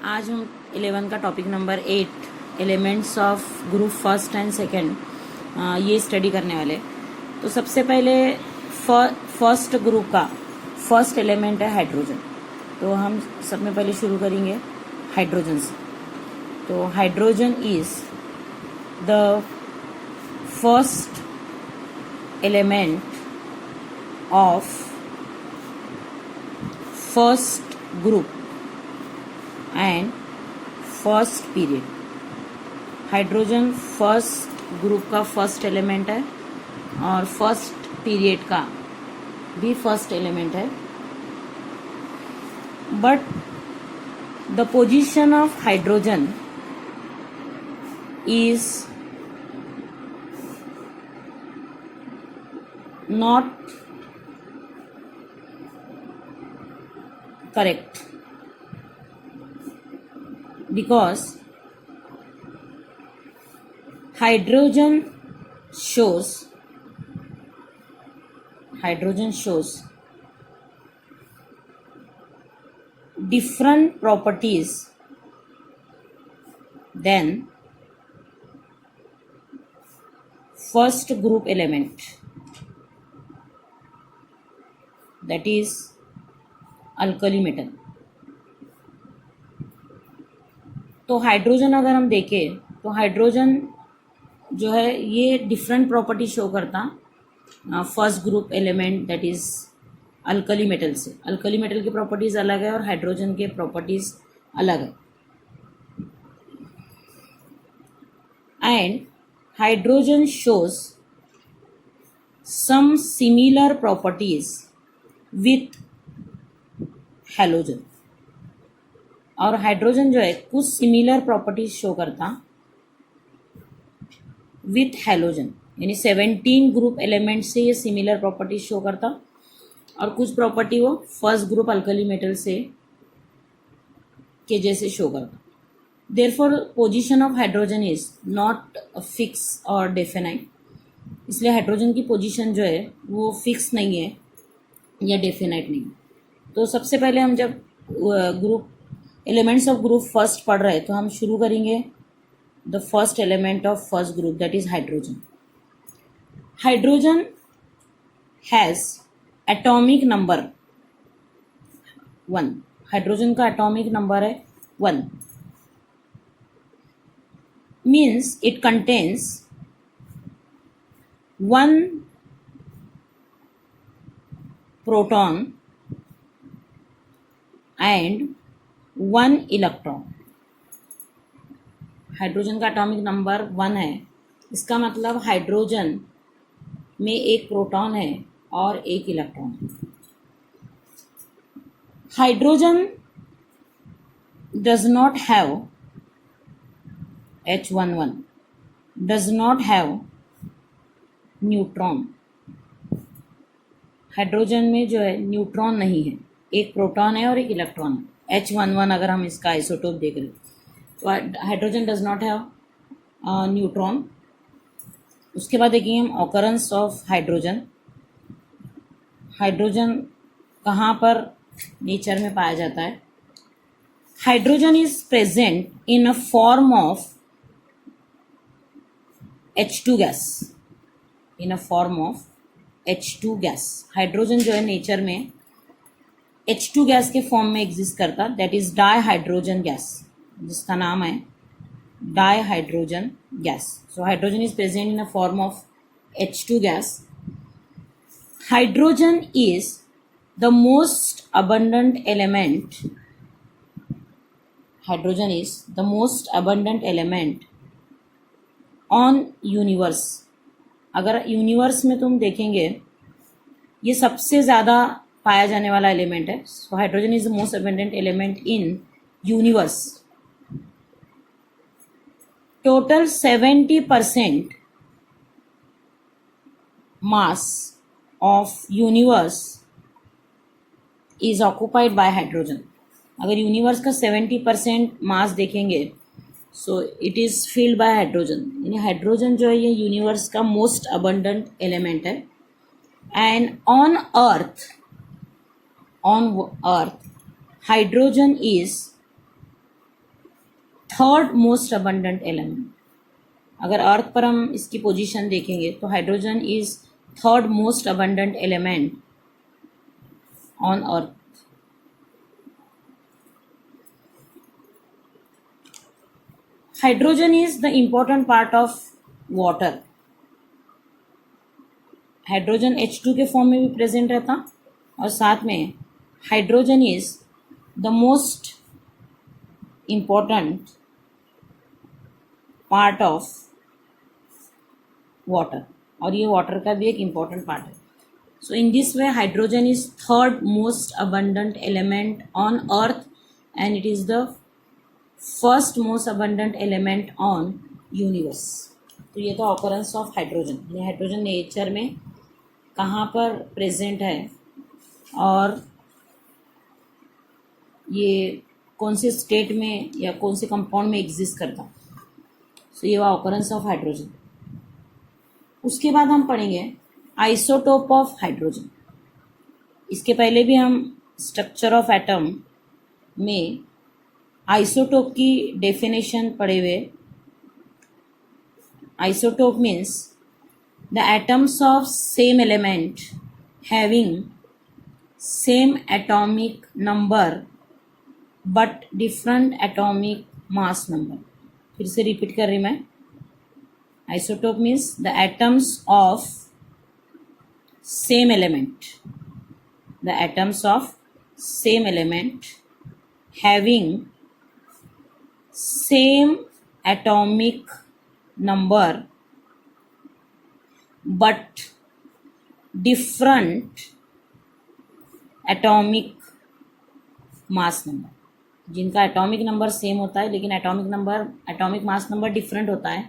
आज हम 11 का topic number 8 elements of group first and second ये स्टडी करने वाले। तो सबसे पहले फर्स्ट ग्रुप का फर्स्ट एलिमेंट है हाइड्रोजन। तो हम सब में पहले शुरू करेंगे हाइड्रोजन से। तो hydrogen is the first element of first group and first period. Hydrogen first group का फर्स्ट एलिमेंट है और फर्स्ट पीरियड का भी फर्स्ट एलिमेंट है। But the position of hydrogen is not correct because hydrogen shows different properties than first group element, that is alkali metal. तो hydrogen अगर हम देखें तो हाइड्रोजन जो है ये डिफरेंट प्रॉपर्टी शो करता first group element that is alkali metal से। अल्कली मेटल की प्रॉपर्टीज अलग है और हाइड्रोजन के प्रॉपर्टीज अलग है। And hydrogen shows some similar properties with halogen. और हाइड्रोजन जो है कुछ सिमिलर प्रॉपर्टीज शो करता विथ हैलोजन, यानी 17 ग्रुप एलिमेंट से ये सिमिलर प्रॉपर्टीज शो करता और कुछ प्रॉपर्टी वो फर्स्ट ग्रुप अल्कली मेटल से के जैसे शो करता। Therefore position of hydrogen is not fix और डेफिनाइट। इसलिए हाइड्रोजन की पोजीशन जो है वो फिक्स नहीं है या डेफिनाइट नहीं है। तो सबसे पहले हम जब group elements of group first पढ़ रहे हैं तो हम शुरू करेंगे the first element of first group that is hydrogen. Hydrogen has atomic number 1। Hydrogen का एटॉमिक नंबर है 1। Means it contains 1 proton and 1 electron. Hydrogen का एटॉमिक नंबर 1 है, इसका मतलब हाइड्रोजन में एक प्रोटॉन है और एक electron. Hydrogen does not have H11, does not have neutron. Hydrogen में जो है न्यूट्रॉन नहीं है, एक प्रोटॉन है और एक इलेक्ट्रॉन है। H11 अगर हम इसका आइसोटोप देख रहे तो hydrogen does not have neutron. उसके बाद देखेंगे हम ऑकरेंस ऑफ हाइड्रोजन। हाइड्रोजन कहाँ पर नेचर में पाया जाता है? Hydrogen is present in a form of H2 gas. In a form of H2 gas. Hydrogen जो है नेचर में H2 गैस के फॉर्म में एग्जिस्ट करता, that is di hydrogen gas, जिसका नाम है di hydrogen gas. So hydrogen is present in a form of H2 gas. Hydrogen is the most abundant element. Hydrogen is the most abundant element on universe. अगर universe में तुम देखेंगे ये सबसे ज़्यादा पाया जाने वाला एलिमेंट है। So hydrogen is the most abundant element in universe. Total 70% mass of universe is occupied by hydrogen. अगर यूनिवर्स का 70% मास देखेंगे so it is filled by hydrogen. यानी हाइड्रोजन जो है ये यूनिवर्स का मोस्ट अबंडेंट एलिमेंट है। And on earth hydrogen is third most abundant element. अगर अर्थ पर हम इसकी पोजीशन देखेंगे तो hydrogen is third most abundant element on earth. Hydrogen is the important part of water. Hydrogen H2 के form में भी प्रेजेंट रहता और साथ में hydrogen is the most important part of water, और ये वाटर का भी एक इम्पोर्टेंट पार्ट है। So in this way hydrogen is third most abundant element on earth and it is the first most abundant element on universe. तो ये तो occurrence of hydrogen, ये हाइड्रोजन नेचर में कहाँ पर प्रेजेंट है और ये कौन से स्टेट में या कौन से कंपाउंड में एग्जिस्ट करता। सो ये हुआ ऑकरेंस ऑफ हाइड्रोजन। उसके बाद हम पढ़ेंगे आइसोटोप ऑफ हाइड्रोजन। इसके पहले भी हम स्ट्रक्चर ऑफ एटम में आइसोटोप की डेफिनेशन पढ़े हुए। Isotope means the atoms of same element having same atomic number but different atomic mass number। फिर से रिपीट कर रही मैं। Isotope means the atoms of same element, the atoms of same element having same atomic number but different atomic mass number। जिनका atomic number same होता है लेकिन atomic mass number different होता है,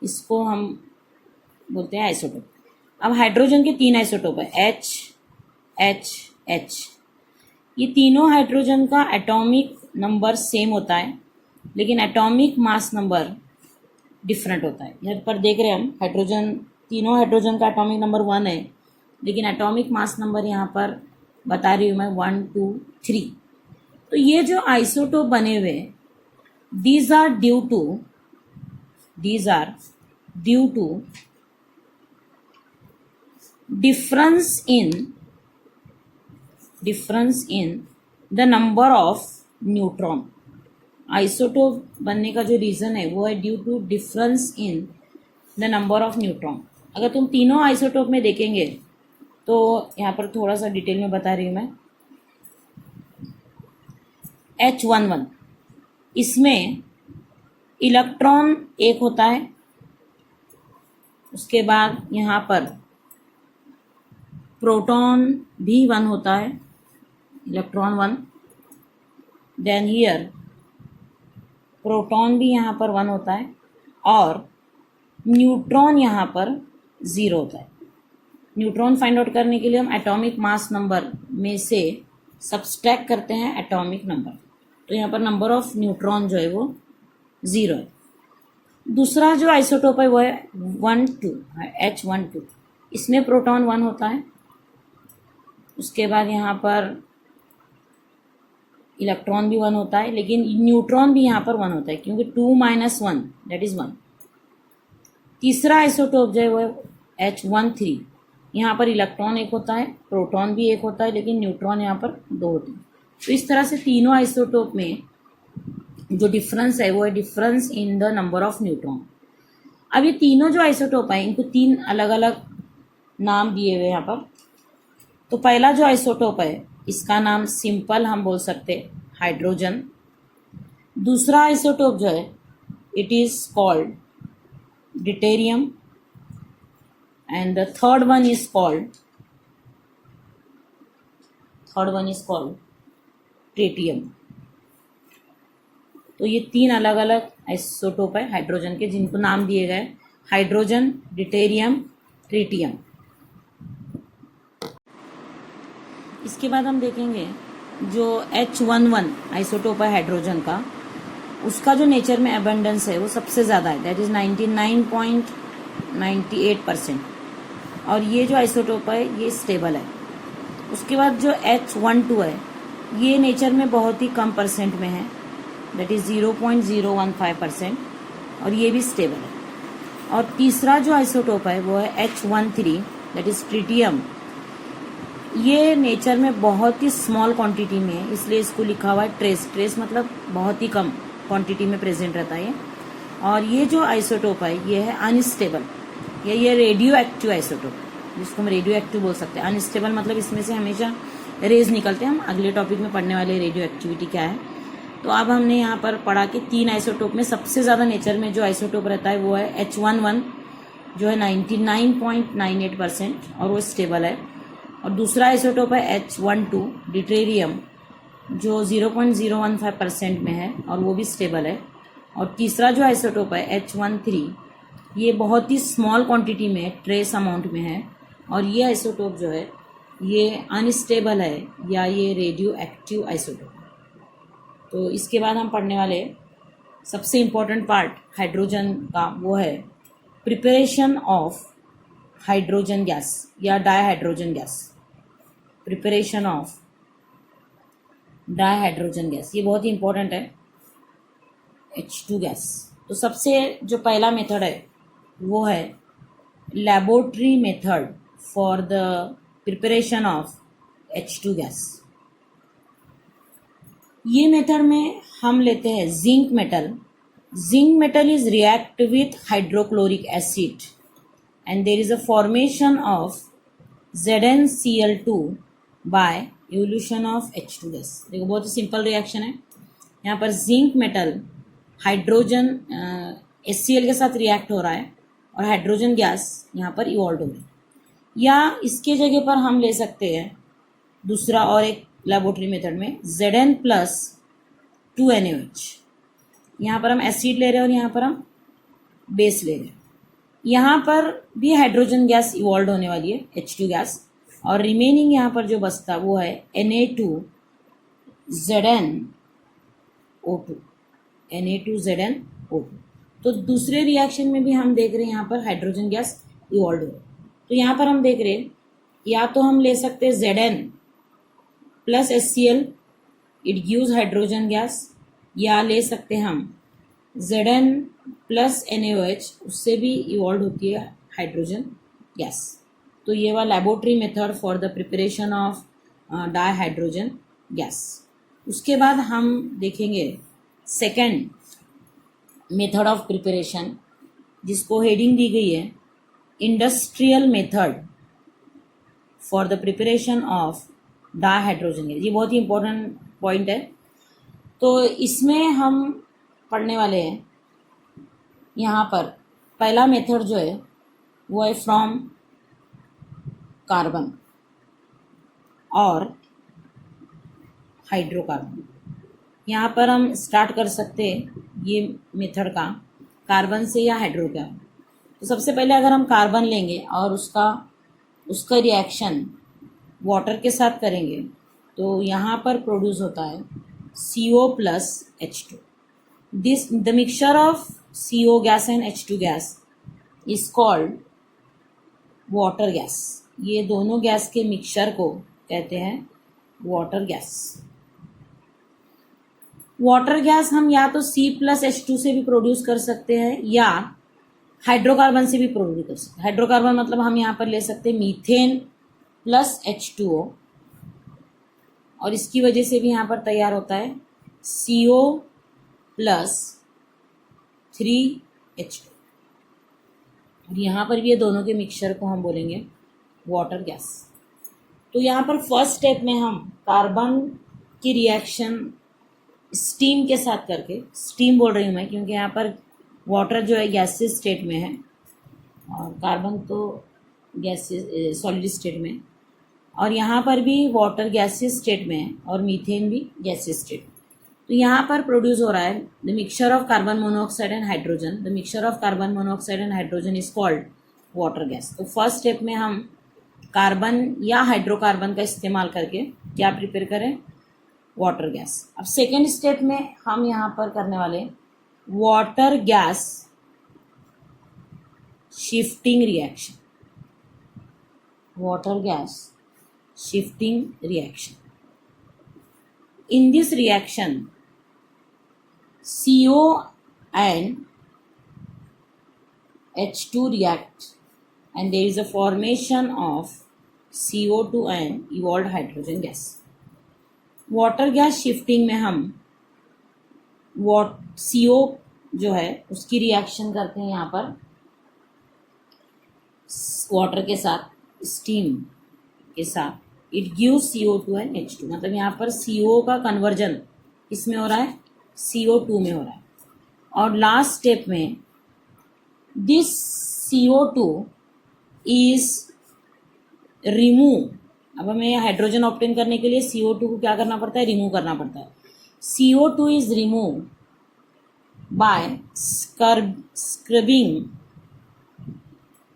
इसको हम बोलते हैं आइसोटोप। अब हाइड्रोजन के 3 आइसोटोप है, H, H, H। ये तीनों हाइड्रोजन का एटॉमिक नंबर सेम होता है लेकिन एटॉमिक मास नंबर डिफरेंट होता है। यहाँ पर देख रहे हैं हम हाइड्रोजन, तीनों हाइड्रोजन का एटॉमिक नंबर 1 है लेकिन एटॉमिक मास नंबर यहाँ पर बता रही हूँ मैं 1, 2, 3। तो ये जो आइसोटोप बने हुए these are due to difference in the number of neutron. Isotope बनने का जो रीज़न है वो है due to difference in the number of neutron. अगर तुम तीनों आइसोटोप में देखेंगे तो यहाँ पर थोड़ा सा डिटेल में बता रही हूँ मैं। H11 इसमें इलेक्ट्रॉन 1 होता है, उसके बाद यहाँ पर प्रोटॉन भी 1 होता है, इलेक्ट्रॉन 1। देन हियर प्रोटॉन भी यहाँ पर 1 होता है और न्यूट्रॉन यहाँ पर 0 होता है। न्यूट्रॉन फाइंड आउट करने के लिए हम एटॉमिक मास नंबर में से सब्सट्रैक्ट करते हैं एटॉमिक नंबर, तो यहाँ पर नंबर ऑफ न्यूट्रॉन जो है वो 0 है। दूसरा जो आइसोटोप है वो है 1, 2 H12। इसमें प्रोटॉन 1 होता है, उसके बाद यहाँ पर इलेक्ट्रॉन भी 1 होता है लेकिन न्यूट्रॉन भी यहाँ पर 1 होता है क्योंकि 2 - 1 दैट इज़ 1। तीसरा आइसोटोप जो है वो H13। यहाँ पर इलेक्ट्रॉन 1 होता है, प्रोटॉन भी 1 होता है लेकिन न्यूट्रॉन यहाँ पर 2 होते हैं। तो इस तरह से तीनों आइसोटोप में जो डिफरेंस है वो है difference in the number of neutron. अब ये तीनों जो आइसोटोप हैं इनको 3 अलग अलग नाम दिए हुए यहाँ पर। तो पहला जो आइसोटोप है इसका नाम सिंपल हम बोल सकते हाइड्रोजन। दूसरा आइसोटोप जो है it is called deuterium and the third one is called tritium. तो ये 3 अलग अलग आइसोटोप है हाइड्रोजन के जिनको नाम दिए गए हाइड्रोजन, ड्यूटेरियम, ट्रिटियम। इसके बाद हम देखेंगे जो H11 आइसोटोप है हाइड्रोजन का, उसका जो नेचर में अबंडेंस है वो सबसे ज़्यादा है, दैट इज़ 99.98%। और ये जो आइसोटोप है ये स्टेबल है। उसके बाद जो H12 है ये नेचर में बहुत ही कम परसेंट में है दैट इज़ 0.015%, और ये भी स्टेबल है। और तीसरा जो आइसोटोप है वो है H13, दैट इज़ ट्रिटियम। ये नेचर में बहुत ही स्मॉल क्वांटिटी में है, इसलिए इसको लिखा हुआ है ट्रेस। ट्रेस मतलब बहुत ही कम क्वांटिटी में प्रेजेंट रहता है। और ये जो आइसोटोप है ये है अनस्टेबल, ये रेडियो एक्टिव आइसोटोप, जिसको हम रेडियो एक्टिव बोल सकते हैं। अनस्टेबल मतलब इसमें से हमेशा रेज निकलते हैं। हम अगले टॉपिक में पढ़ने वाले रेडियो एक्टिविटी क्या है। तो अब हमने यहाँ पर पढ़ा कि 3 आइसोटोप में सबसे ज़्यादा नेचर में जो आइसोटोप रहता है वो है H11, जो है 99.98%, और वो स्टेबल है। और दूसरा आइसोटोप है H12 डिटेरियम, जो 0.015% में है और वो भी स्टेबल है। और तीसरा जो आइसोटोप है H13, ये बहुत ही स्मॉल क्वांटिटी में ट्रेस अमाउंट में है, और ये आइसोटोप जो है ये अनस्टेबल है या ये रेडियो एक्टिव आइसोटोप। तो इसके बाद हम पढ़ने वाले सबसे इम्पोर्टेंट पार्ट हाइड्रोजन का, वो है प्रिपरेशन ऑफ हाइड्रोजन गैस या डायहाइड्रोजन gas. Preparation of dihydrogen gas, ये बहुत ही इंपॉर्टेंट है, H2 गैस। तो सबसे जो पहला मेथड है वो है laboratory method for the preparation of H2 gas. ये मेथड में हम लेते हैं zinc metal. Zinc metal is react with hydrochloric acid and there is a formation of ZnCl2 by evolution of H2 gas. देखो बहुत ही सिंपल रिएक्शन है। यहाँ पर जिंक मेटल हाइड्रोजन HCl के साथ रिएक्ट हो रहा है और हाइड्रोजन गैस यहाँ पर इवॉल्व हो रही है। या इसके जगह पर हम ले सकते हैं दूसरा और एक लेबोरेटरी मेथड में Zn प्लस 2NaOH। यहाँ पर हम एसिड ले रहे हैं और यहाँ पर हम बेस ले रहे हैं। यहाँ पर भी हाइड्रोजन गैस इवॉल्व होने वाली है, H2 गैस, और रिमेनिंग यहाँ पर जो बचता वो है Na2ZnO2। Na2ZnO2। तो दूसरे रिएक्शन में भी हम देख रहे हैं यहाँ पर हाइड्रोजन गैस इवॉल्व हो। तो यहाँ पर हम देख रहे हैं या तो हम ले सकते हैं Zn plus HCl, it gives hydrogen gas, या ले सकते हैं हम Zn प्लस NaOH, उससे भी इवॉल्व होती है हाइड्रोजन गैस। तो ये वाला laboratory method for the preparation of dihydrogen gas. उसके बाद हम देखेंगे सेकेंड मेथड ऑफ प्रिपरेशन, जिसको हेडिंग दी गई है industrial method for the preparation of dihydrogen gas. ये बहुत ही इंपॉर्टेंट पॉइंट है। तो इसमें हम पढ़ने वाले हैं यहाँ पर पहला मेथड जो है वो है फ्रॉम कार्बन और हाइड्रोकार्बन। यहाँ पर हम स्टार्ट कर सकते हैं ये मेथड का कार्बन से या हाइड्रोकार्बन। तो सबसे पहले अगर हम कार्बन लेंगे और उसका रिएक्शन वाटर के साथ करेंगे तो यहाँ पर प्रोड्यूस होता है CO plus H2। The mixture of CO gas and H2 gas is called water gas. ये दोनों गैस के मिक्सचर को कहते हैं वाटर गैस। वाटर गैस हम या तो C प्लस H2 से भी प्रोड्यूस कर सकते हैं या हाइड्रोकार्बन से भी प्रोड्यूस कर सकते हैं। हाइड्रोकार्बन मतलब हम यहाँ पर ले सकते हैं मीथेन प्लस H2O, और इसकी वजह से भी यहाँ पर तैयार होता है CO प्लस 3H2। और यहाँ पर भी ये दोनों के मिक्सचर को हम बोलेंगे वाटर गैस। तो यहाँ पर फर्स्ट स्टेप में हम कार्बन की रिएक्शन स्टीम के साथ करके, स्टीम बोल रही हूँ मैं क्योंकि यहाँ पर वाटर जो है गैसियस स्टेट में है और कार्बन तो गैसियस सॉलिड स्टेट में, और यहाँ पर भी वाटर गैसियस स्टेट में है और मीथेन भी गैसियस स्टेट। तो यहाँ पर प्रोड्यूस हो रहा है the mixture of carbon monoxide and hydrogen. The mixture of carbon monoxide and hydrogen is called water gas. तो फर्स्ट स्टेप में हम कार्बन या हाइड्रोकार्बन का इस्तेमाल करके क्या प्रिपेयर करें, वाटर गैस। अब सेकेंड स्टेप में हम यहाँ पर करने वाले water gas shifting reaction. Water gas shifting reaction. In this reaction, CO and H2 react and there is a formation of CO2 and evolved hydrogen gas. Water gas shifting में हम CO जो है उसकी रिएक्शन करते हैं यहाँ पर water के साथ, स्टीम के साथ, it gives CO2 and H2। मतलब यहाँ पर CO का कन्वर्जन इसमें हो रहा है, CO2 में हो रहा है। और लास्ट स्टेप में दिस CO2 इज रिमूव। अब हमें हाइड्रोजन ऑब्टेन करने के लिए CO2 को क्या करना पड़ता है, रिमूव करना पड़ता है। CO2 is remove by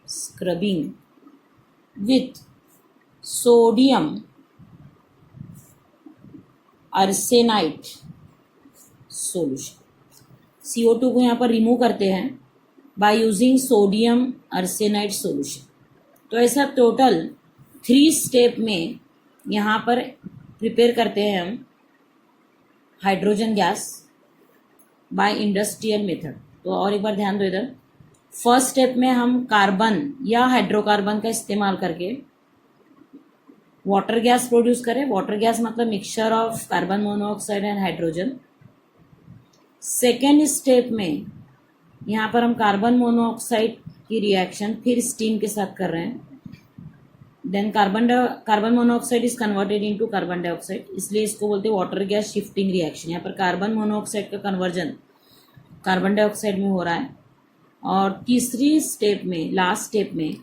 scrubbing with sodium arsenite solution। CO2 को यहाँ पर रिमूव करते हैं by using sodium arsenide solution. तो ऐसा टोटल 3 स्टेप में यहाँ पर प्रिपेयर करते हैं हम hydrogen gas by industrial method. तो और एक बार ध्यान दो इधर, फर्स्ट स्टेप में हम कार्बन या हाइड्रोकार्बन का इस्तेमाल करके वाटर गैस प्रोड्यूस करें। वाटर गैस मतलब mixture of carbon monoxide and hydrogen. Second step में यहाँ पर हम कार्बन मोनोऑक्साइड की रिएक्शन फिर स्टीम के साथ कर रहे हैं। Then carbon monoxide is converted into carbon dioxide, इसलिए इसको बोलते हैं वाटर गैस शिफ्टिंग रिएक्शन। यहाँ पर कार्बन मोनोऑक्साइड का कन्वर्जन कार्बन डाइऑक्साइड में हो रहा है। और तीसरी स्टेप में, लास्ट स्टेप में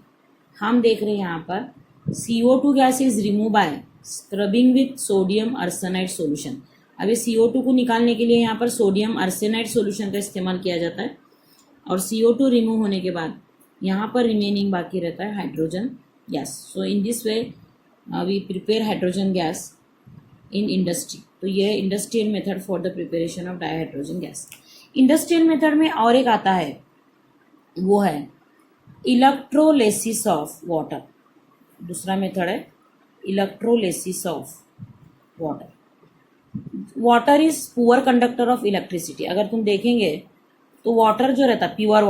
हम देख रहे हैं यहाँ पर CO2 gas is remove by scrubbing with sodium arsenide solution. अब ये CO2 को निकालने के लिए यहाँ पर सोडियम आर्सेनाइड सॉल्यूशन का इस्तेमाल किया जाता है। और CO2 रिमूव होने के बाद यहाँ पर रिमेनिंग बाकी रहता है hydrogen gas. So in this way we prepare hydrogen gas in industry. तो ये industrial method for the preparation of dihydrogen gas. Industrial method में और एक आता है, वो है इलेक्ट्रोलिसिस ऑफ वाटर। दूसरा मेथड है electrolysis of water. Water is poor conductor of electricity. अगर तुम देखेंगे तो वाटर जो रहता है, pure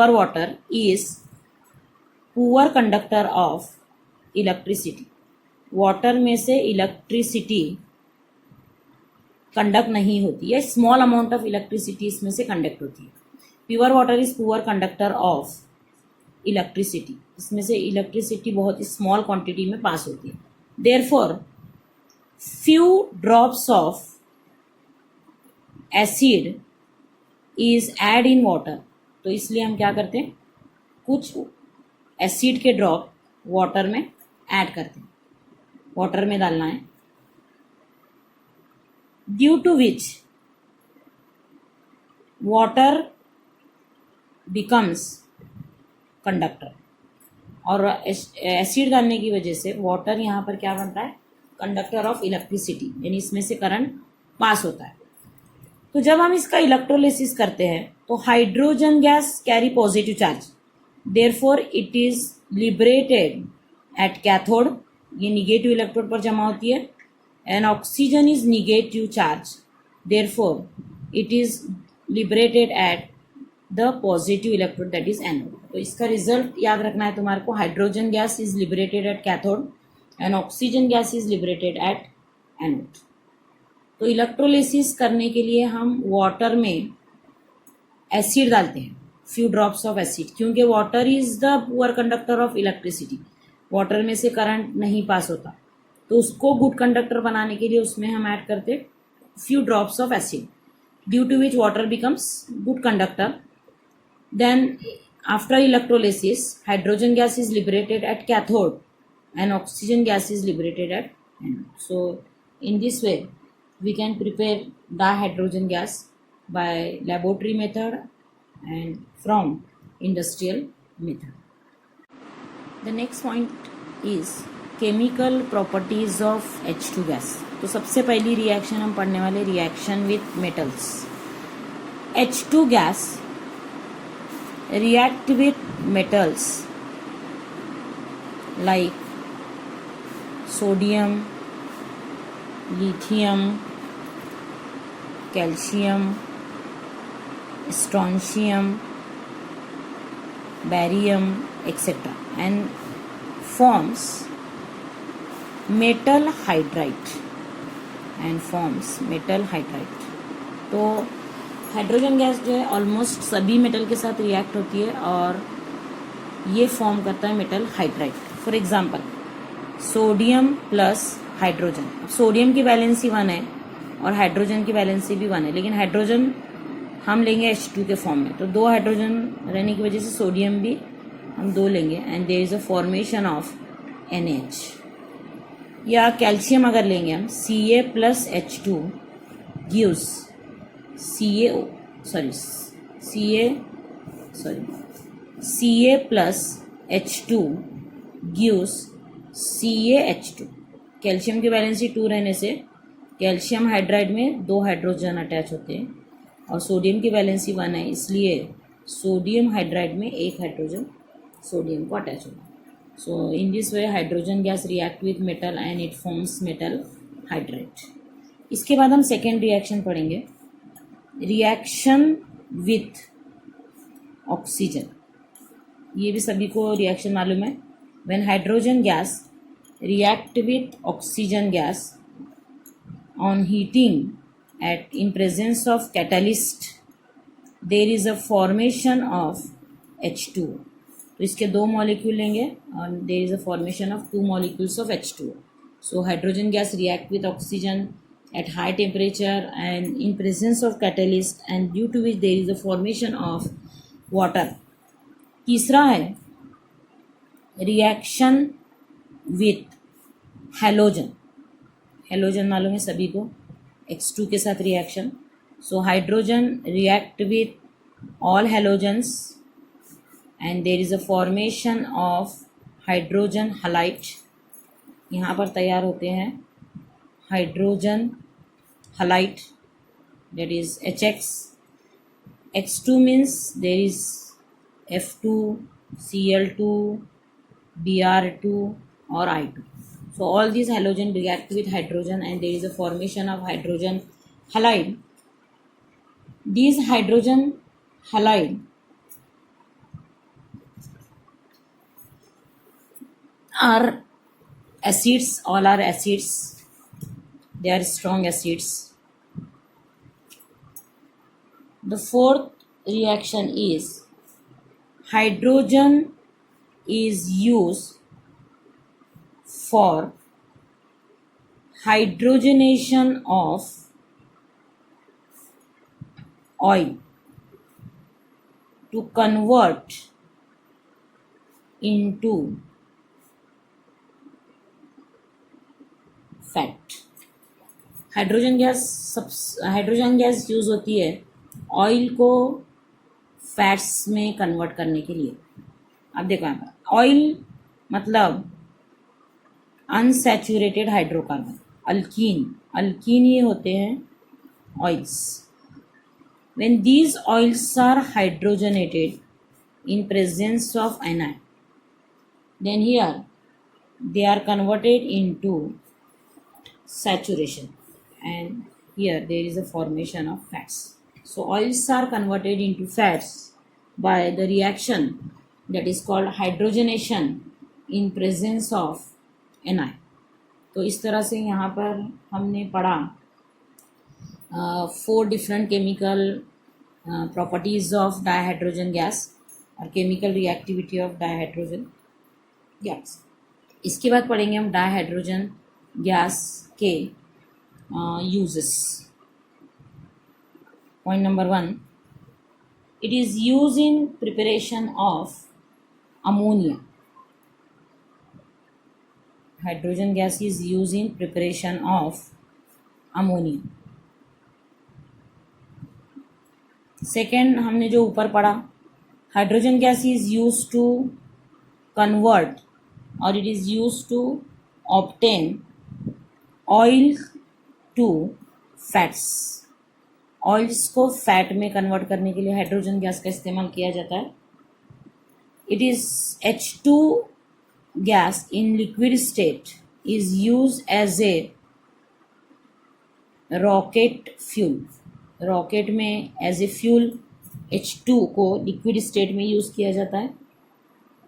water is poor conductor of electricity. Water में से इलेक्ट्रिसिटी कंडक्ट नहीं होती है, स्मॉल अमाउंट ऑफ इलेक्ट्रिसिटी इसमें से कंडक्ट होती है। Pure water is poor conductor of electricity, इसमें से इलेक्ट्रिसिटी बहुत स्मॉल क्वांटिटी में पास होती है। Therefore few drops of acid is add in water. तो इसलिए हम क्या करते हैं, कुछ एसिड के ड्रॉप वाटर में ऐड करते हैं, वाटर में डालना है। Due to which water becomes conductor. और एसिड डालने की वजह से वाटर यहाँ पर क्या बनता है, कंडक्टर ऑफ इलेक्ट्रिसिटी, यानी इसमें से करंट पास होता है। तो जब हम इसका इलेक्ट्रोलिसिस करते हैं तो hydrogen gas carry positive charge, therefore it is liberated at cathode, ये निगेटिव इलेक्ट्रोड पर जमा होती है। And oxygen is negative charge, therefore it is liberated at the positive electrode that is anode. तो इसका रिजल्ट याद रखना है तुम्हारे को, hydrogen gas is liberated at cathode and oxygen gas is liberated at anode. तो इलेक्ट्रोलिसिस करने के लिए हम वाटर में एसिड डालते हैं, फ्यू ड्रॉप्स ऑफ एसिड, क्योंकि water is the poor conductor of electricity. Water में से करंट नहीं पास होता, तो उसको गुड कंडक्टर बनाने के लिए उसमें हम ऐड करते few drops of acid, due to which water becomes good conductor. Then after electrolysis hydrogen gas is liberated at cathode and oxygen gas is liberated at anode. So in this way we can prepare dihydrogen gas by laboratory method and from industrial method. The next point is chemical properties of H2 gas. तो सबसे पहली reaction हम पढ़ने वाले reaction with metals. H2 gas react with metals like sodium, lithium, calcium, strontium, barium, etc. and forms metal hydride तो hydrogen gas जो है almost सभी मेटल के साथ रिएक्ट होती है और ये फॉर्म करता है metal hydride. For example sodium plus hydrogen. अब सोडियम की वैलेंसी 1 है और हाइड्रोजन की वैलेंसी भी 1 है, लेकिन हाइड्रोजन हम लेंगे H2 के फॉर्म में, तो 2 हाइड्रोजन रहने की वजह से सोडियम भी हम 2 लेंगे and there is a formation of NH. या कैल्शियम अगर लेंगे हम Ca plus H2 gives Ca plus H2 gives CaH2. Calcium की वैलेंसी 2 रहने से कैल्शियम हाइड्राइड में 2 हाइड्रोजन अटैच होते हैं और सोडियम की वैलेंसी 1 है, इसलिए सोडियम हाइड्राइड में 1 हाइड्रोजन सोडियम को अटैच होगा. So in this way hydrogen gas react with metal and it forms metal hydride. इसके बाद हम सेकेंड रिएक्शन पढ़ेंगे, रिएक्शन विथ ऑक्सीजन. ये भी सभी को रिएक्शन मालूम है. When hydrogen gas react with oxygen gas on heating in presence of catalyst there is a formation of H2. तो इसके 2 मॉलिक्यूल लेंगे और there is a formation of 2 molecules of H2. So hydrogen gas react with oxygen at high temperature and in presence of catalyst and due to which there is a formation of water. तीसरा है reaction with halogen. halogen मालूम है सभी को, X2 के साथ reaction. So hydrogen react with all halogens and there is a formation of hydrogen halide. यहाँ पर तैयार होते हैं hydrogen halide, that is HX. X2 means there is F2, Cl2, Br2 और I2. So all these halogen react with hydrogen and there is a formation of hydrogen halide. These hydrogen halide are acids, all are acids. They are strong acids. The fourth reaction is hydrogen is used for hydrogenation of oil to convert into fat. Hydrogen gas use होती है oil को fats में convert करने के लिए. अब देखो यहाँ पर ऑयल मतलब अनसैचुरेटेड हाइड्रोकार्बन, अल्कीन ये होते हैं oils. When these oils are hydrogenated in presence of एनाइन, then here they are converted into saturation and here there is a formation of fats. So oils are converted into fats by the reaction that is called hydrogenation in presence of NI. तो इस तरह से यहाँ पर हमने पढ़ा 4 different chemical properties of dihydrogen gas और chemical reactivity of dihydrogen gas. इसके बाद पढ़ेंगे हम डाइहाइड्रोजन गैस के uses. Point number 1, it is use in preparation of ammonia. Hydrogen gas is use in preparation of ammonia. Second, हमने जो ऊपर पढ़ा, hydrogen gas is use to convert और it is use to obtain oil to fats. Oils को fat में convert करने के लिए हाइड्रोजन गैस का इस्तेमाल किया जाता है. It is H2 gas in liquid state is use as a rocket fuel. Rocket में एज ए फ्यूल H2 को लिक्विड स्टेट में यूज़ किया जाता है,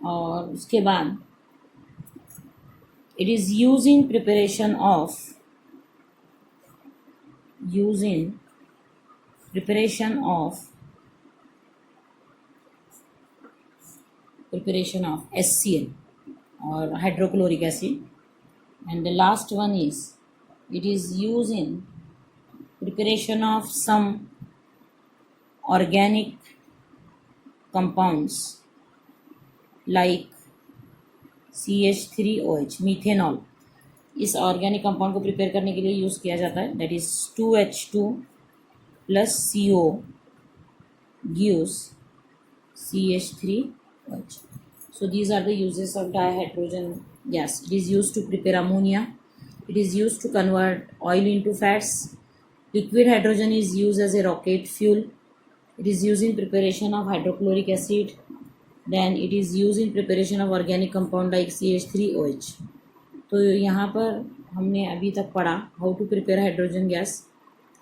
और उसके बाद it is use in preparation of HCl or hydrochloric acid. And the last one is it is used in preparation of some organic compounds like CH3OH, methanol. इस organic compound को prepare करने के लिए यूज़ किया जाता है, that is 2H2 plus CO gives CH3OH. So these are the uses of dihydrogen gas. It is used to prepare ammonia. It is used to convert oil into fats. Liquid hydrogen is used as a rocket fuel. It is used in preparation of hydrochloric acid. Then it is used in preparation of organic compound like CH3OH. तो यहाँ पर हमने अभी तक पढ़ा how to prepare hydrogen gas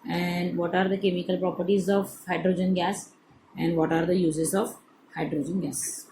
and what are the chemical properties of hydrogen gas and what are the uses of hydrogen gas.